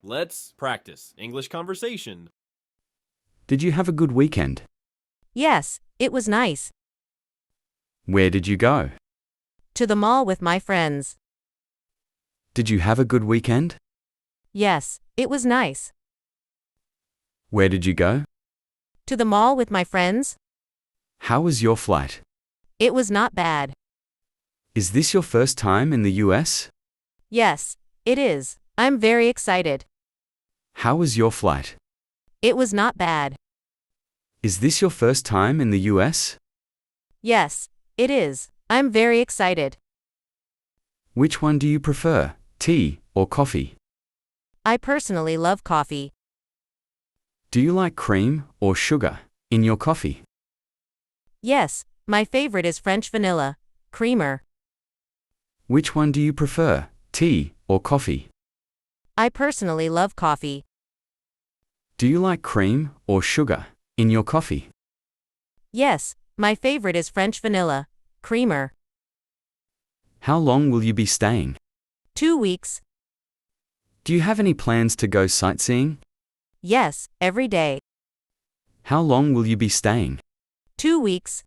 Let's practice English conversation. Did you have a good weekend? Yes, it was nice. Where did you go? To the mall with my friends. Did you have a good weekend? Yes, it was nice. Where did you go? To the mall with my friends. How was your flight? It was not bad. Is this your first time in the US? Yes, it is. I'm very excited. How was your flight? It was not bad. Is this your first time in the US? Yes, it is. I'm very excited. Which one do you prefer, tea or coffee? I personally love coffee. Do you like cream or sugar in your coffee? Yes, my favorite is French vanilla, creamer. Which one do you prefer, tea or coffee? I personally love coffee. Do you like cream or sugar in your coffee? Yes, my favorite is French vanilla, creamer. How long will you be staying? 2 weeks. Do you have any plans to go sightseeing? Yes, every day. How long will you be staying? 2 weeks.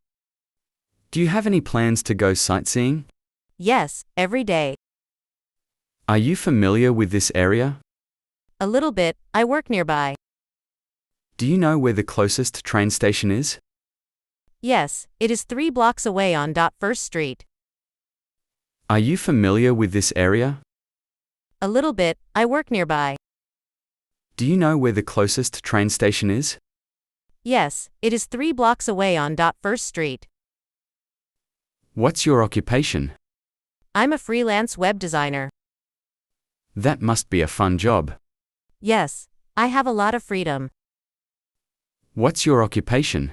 Do you have any plans to go sightseeing? Yes, every day. Are you familiar with this area? A little bit. I work nearby. Do you know where the closest train station is? Yes, it is 3 blocks away on First Street. Are you familiar with this area? A little bit. I work nearby. Do you know where the closest train station is? Yes, it is 3 blocks away on First Street. What's your occupation? I'm a freelance web designer. That must be a fun job. Yes, I have a lot of freedom. What's your occupation?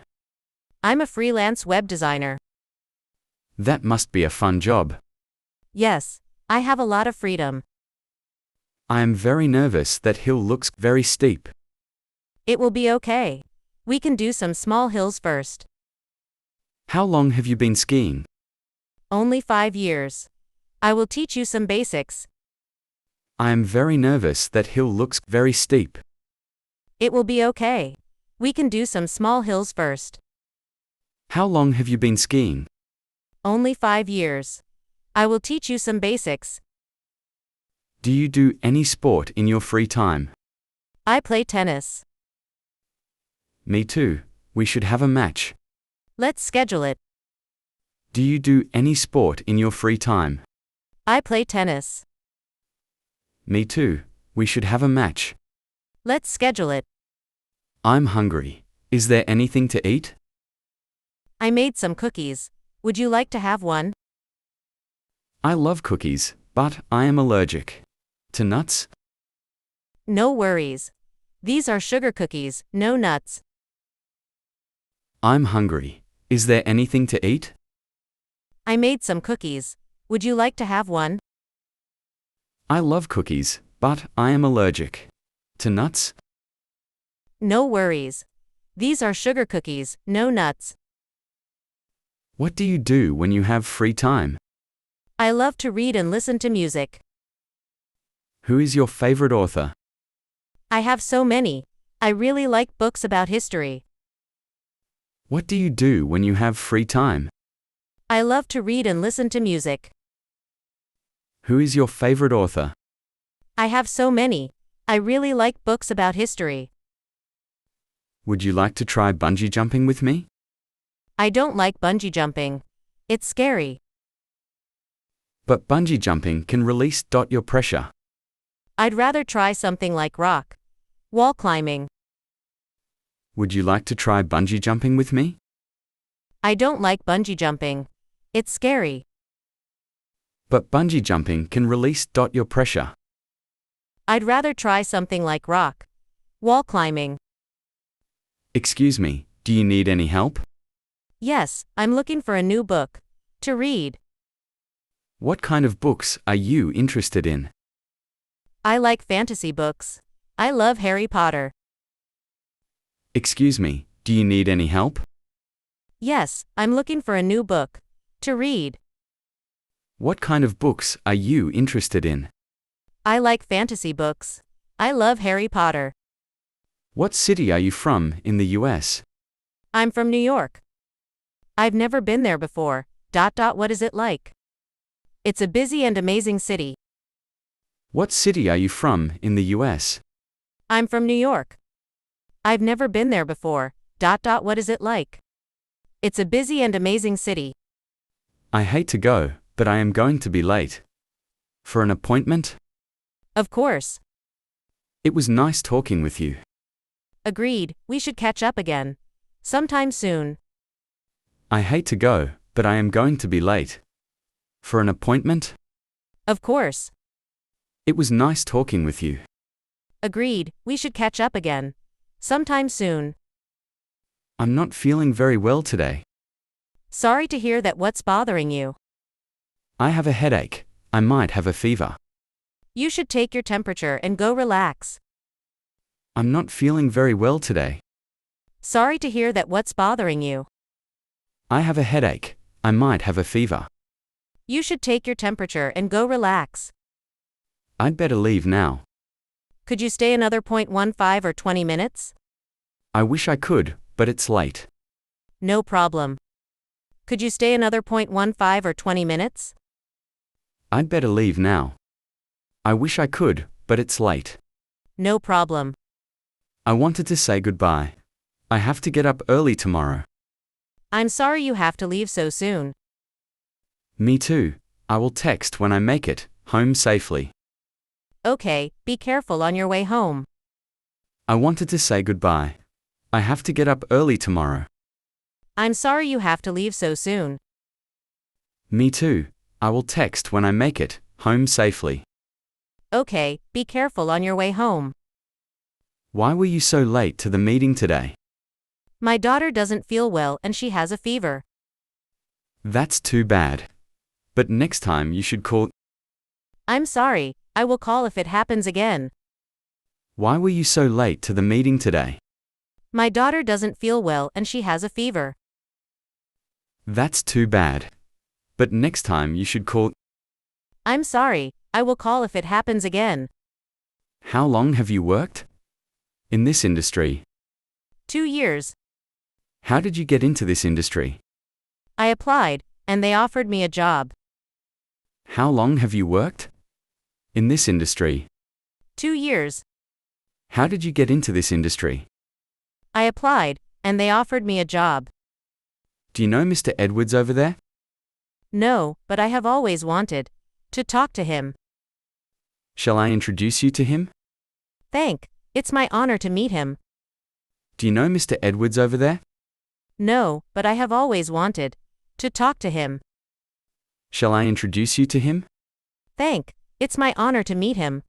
I'm a freelance web designer. That must be a fun job. Yes, I have a lot of freedom. I am very nervous. That hill looks very steep. It will be okay. We can do some small hills first. How long have you been skiing? Only 5 years. I will teach you some basics. I am very nervous. That hill looks very steep. It will be okay. We can do some small hills first. How long have you been skiing? Only 5 years. I will teach you some basics. Do you do any sport in your free time? I play tennis. Me too. We should have a match. Let's schedule it. Do you do any sport in your free time? I play tennis. Me too. We should have a match. Let's schedule it. I'm hungry. Is there anything to eat? I made some cookies. Would you like to have one? I love cookies, but I am allergic to nuts. No worries. These are sugar cookies, no nuts. I'm hungry. Is there anything to eat? I made some cookies. Would you like to have one? I love cookies, but I am allergic to nuts. No worries. These are sugar cookies, no nuts. What do you do when you have free time? I love to read and listen to music. Who is your favorite author? I have so many. I really like books about history. What do you do when you have free time? I love to read and listen to music. Who is your favorite author? I have so many. I really like books about history. Would you like to try bungee jumping with me? I don't like bungee jumping. It's scary. But bungee jumping can release your pressure. I'd rather try something like rock wall climbing. Would you like to try bungee jumping with me? I don't like bungee jumping. It's scary. But bungee jumping can release your pressure. I'd rather try something like rock wall climbing. Excuse me, do you need any help? Yes, I'm looking for a new book to read. What kind of books are you interested in? I like fantasy books. I love Harry Potter. Excuse me, do you need any help? Yes, I'm looking for a new book to read. What kind of books are you interested in? I like fantasy books. I love Harry Potter. What city are you from in the US? I'm from New York. I've never been there before. What is it like? It's a busy and amazing city. What city are you from in the US? I'm from New York. I've never been there before. What is it like? It's a busy and amazing city. I hate to go, but I am going to be late. For an appointment? Of course. It was nice talking with you. Agreed, we should catch up again. Sometime soon. I hate to go, but I am going to be late. For an appointment? Of course. It was nice talking with you. Agreed, we should catch up again. Sometime soon. I'm not feeling very well today. Sorry to hear that. What's bothering you? I have a headache. I might have a fever. You should take your temperature and go relax. I'm not feeling very well today. Sorry to hear that. What's bothering you? I have a headache. I might have a fever. You should take your temperature and go relax. I'd better leave now. Could you stay another 0.15 or 20 minutes? I wish I could, but it's late. No problem. Could you stay another 0.15 or 20 minutes? I'd better leave now. I wish I could, but it's late. No problem. I wanted to say goodbye. I have to get up early tomorrow. I'm sorry you have to leave so soon. Me too. I will text when I make it home safely. Okay, be careful on your way home. I wanted to say goodbye. I have to get up early tomorrow. I'm sorry you have to leave so soon. Me too. I will text when I make it home safely. Okay, be careful on your way home. Why were you so late to the meeting today? My daughter doesn't feel well and she has a fever. That's too bad. But next time you should call. I'm sorry, I will call if it happens again. Why were you so late to the meeting today? My daughter doesn't feel well and she has a fever. That's too bad. But next time you should call. I'm sorry, I will call if it happens again. How long have you worked? In this industry. 2 years. How did you get into this industry? I applied, and they offered me a job. How long have you worked? In this industry. 2 years. How did you get into this industry? I applied, and they offered me a job. Do you know Mr. Edwards over there? No, but I have always wanted to talk to him. Shall I introduce you to him? It's my honor to meet him. Do you know Mr. Edwards over there? No, but I have always wanted to talk to him. Shall I introduce you to him? It's my honor to meet him.